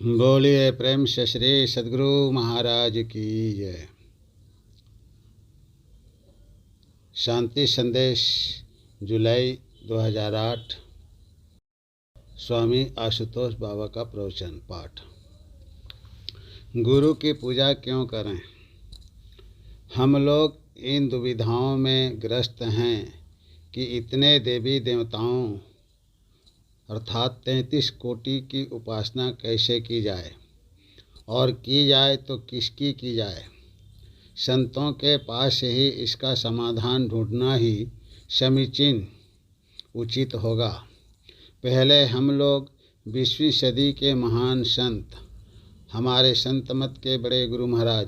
बोलिए प्रेम से श्री सद्गुरु महाराज की जय। शांति संदेश जुलाई 2008। स्वामी आशुतोष बाबा का प्रवचन पाठ। गुरु की पूजा क्यों करें? हम लोग इन दुविधाओं में ग्रस्त हैं कि इतने देवी देवताओं अर्थात 33 कोटि की उपासना कैसे की जाए, और की जाए तो किसकी की जाए। संतों के पास ही इसका समाधान ढूंढना ही समीचीन उचित होगा। पहले हम लोग 20वीं सदी के महान संत, हमारे संत मत के बड़े गुरु महाराज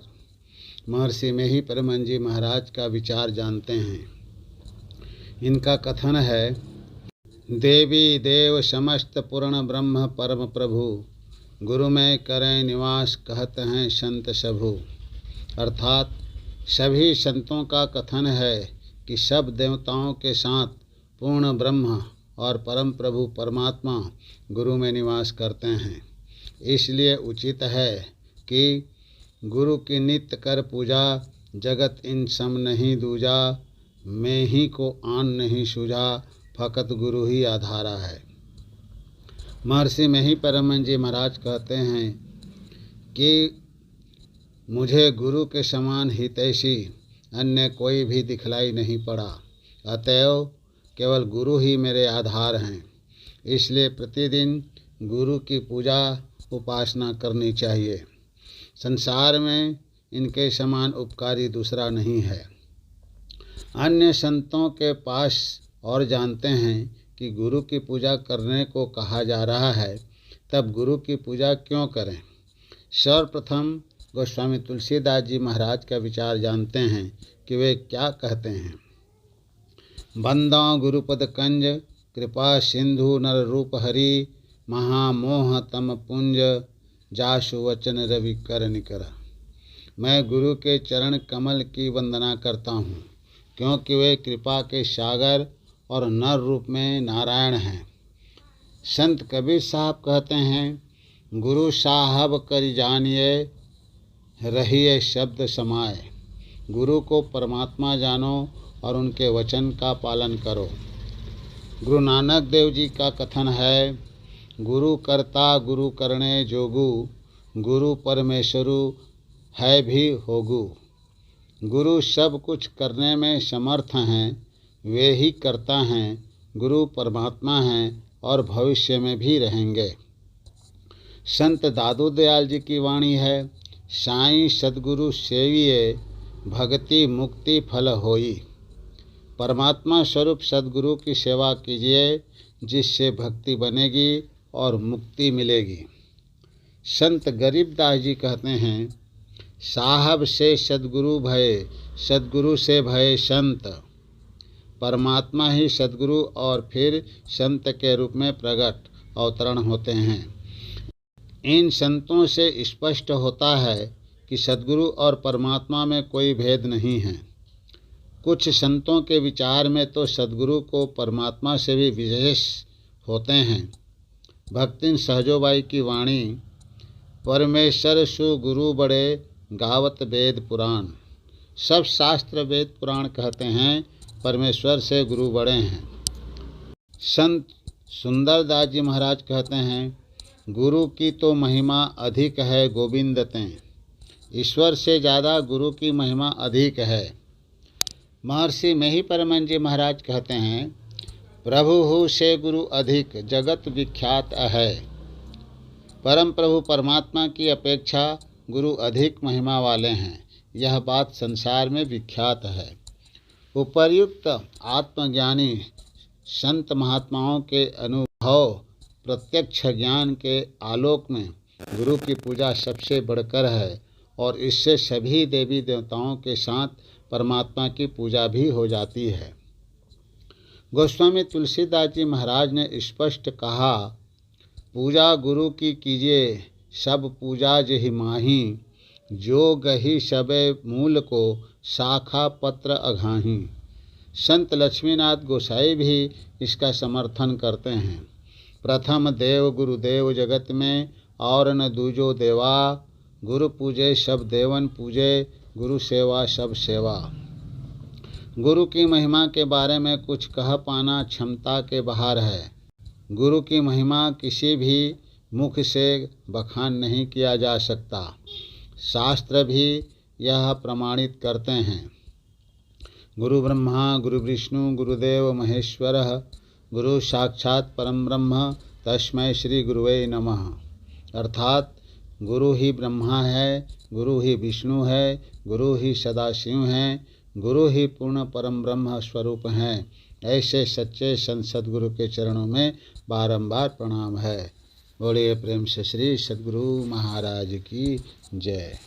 महर्षि मेही परमहंस जी महाराज का विचार जानते हैं। इनका कथन है, देवी देव समस्त पूर्ण ब्रह्म परम प्रभु, गुरु में करें निवास कहते हैं संत सबू। अर्थात सभी संतों का कथन है कि सब देवताओं के साथ पूर्ण ब्रह्म और परम प्रभु परमात्मा गुरु में निवास करते हैं। इसलिए उचित है कि गुरु की नित्य कर पूजा, जगत इन सम नहीं दूजा, मैं ही को आन नहीं सूझा, फकत गुरु ही आधारा है। महर्षि मेही परमहंस जी महाराज कहते हैं कि मुझे गुरु के समान हितैषी अन्य कोई भी दिखलाई नहीं पड़ा, अतएव केवल गुरु ही मेरे आधार हैं। इसलिए प्रतिदिन गुरु की पूजा उपासना करनी चाहिए। संसार में इनके समान उपकारी दूसरा नहीं है। अन्य संतों के पास और जानते हैं कि गुरु की पूजा करने को कहा जा रहा है, तब गुरु की पूजा क्यों करें। सर्वप्रथम गोस्वामी तुलसीदास जी महाराज का विचार जानते हैं कि वे क्या कहते हैं। बंदों गुरुपद कंज, कृपा सिंधु नर रूप हरि, महामोह तम पुंज, जासु वचन रवि कर निकर। मैं गुरु के चरण कमल की वंदना करता हूँ, क्योंकि वे कृपा के सागर और नर रूप में नारायण हैं। संत कबीर साहब कहते हैं, गुरु साहब कर जानिए, रहिए शब्द समाए। गुरु को परमात्मा जानो और उनके वचन का पालन करो। गुरु नानक देव जी का कथन है, गुरु करता गुरु करने जोगु, गुरु परमेश्वरु है भी होगु। गुरु सब कुछ करने में समर्थ हैं, वे ही करता हैं, गुरु परमात्मा हैं और भविष्य में भी रहेंगे। संत दादू दयाल जी की वाणी है, साईं सद्गुरु सेविये, भक्ति मुक्ति फल होई। परमात्मा स्वरूप सद्गुरु की सेवा कीजिए, जिससे भक्ति बनेगी और मुक्ति मिलेगी। संत गरीबदास जी कहते हैं, साहब से सद्गुरु भय, सद्गुरु से भय संत। परमात्मा ही सद्गुरु और फिर संत के रूप में प्रकट अवतरण होते हैं। इन संतों से स्पष्ट होता है कि सद्गुरु और परमात्मा में कोई भेद नहीं है। कुछ संतों के विचार में तो सद्गुरु को परमात्मा से भी विशेष होते हैं। भक्तिन सहजोबाई की वाणी, परमेश्वर सु गुरु बड़े, गावत वेद पुराण। सब शास्त्र वेद पुराण कहते हैं परमेश्वर से गुरु बड़े हैं। संत सुंदरदास जी महाराज कहते हैं, गुरु की तो महिमा अधिक है गोविंदतें, ईश्वर से ज़्यादा गुरु की महिमा अधिक है। महर्षि मेही परमहंस जी महाराज कहते हैं, प्रभु से गुरु अधिक जगत विख्यात है। परम प्रभु परमात्मा की अपेक्षा गुरु अधिक महिमा वाले हैं, यह बात संसार में विख्यात है। उपर्युक्त आत्मज्ञानी संत महात्माओं के अनुभव प्रत्यक्ष ज्ञान के आलोक में गुरु की पूजा सबसे बढ़कर है, और इससे सभी देवी देवताओं के साथ परमात्मा की पूजा भी हो जाती है। गोस्वामी तुलसीदास जी महाराज ने स्पष्ट कहा, पूजा गुरु की कीजिए, सब पूजा जहि माही, जो गही सबे मूल को, शाखा पत्र अघाही। संत लक्ष्मीनाथ गोसाई भी इसका समर्थन करते हैं। प्रथम देव गुरुदेव जगत में, और न दूजो देवा। गुरु पूजे सब देवन पूजे, गुरु सेवा सब सेवा। गुरु की महिमा के बारे में कुछ कह पाना क्षमता के बाहर है। गुरु की महिमा किसी भी मुख से बखान नहीं किया जा सकता। शास्त्र भी यह प्रमाणित करते हैं। गुरु ब्रह्मा गुरु विष्णु गुरुदेव महेश्वरः, गुरु साक्षात् परम ब्रह्म तस्मै श्री गुरुवे नमः। अर्थात गुरु ही ब्रह्मा है, गुरु ही विष्णु है, गुरु ही सदाशिव हैं, गुरु ही पूर्ण परम ब्रह्म स्वरूप हैं। ऐसे सच्चे संत सद्गुरु के चरणों में बारंबार प्रणाम है। बोलिए प्रेम से श्री सद्गुरु महाराज की जय।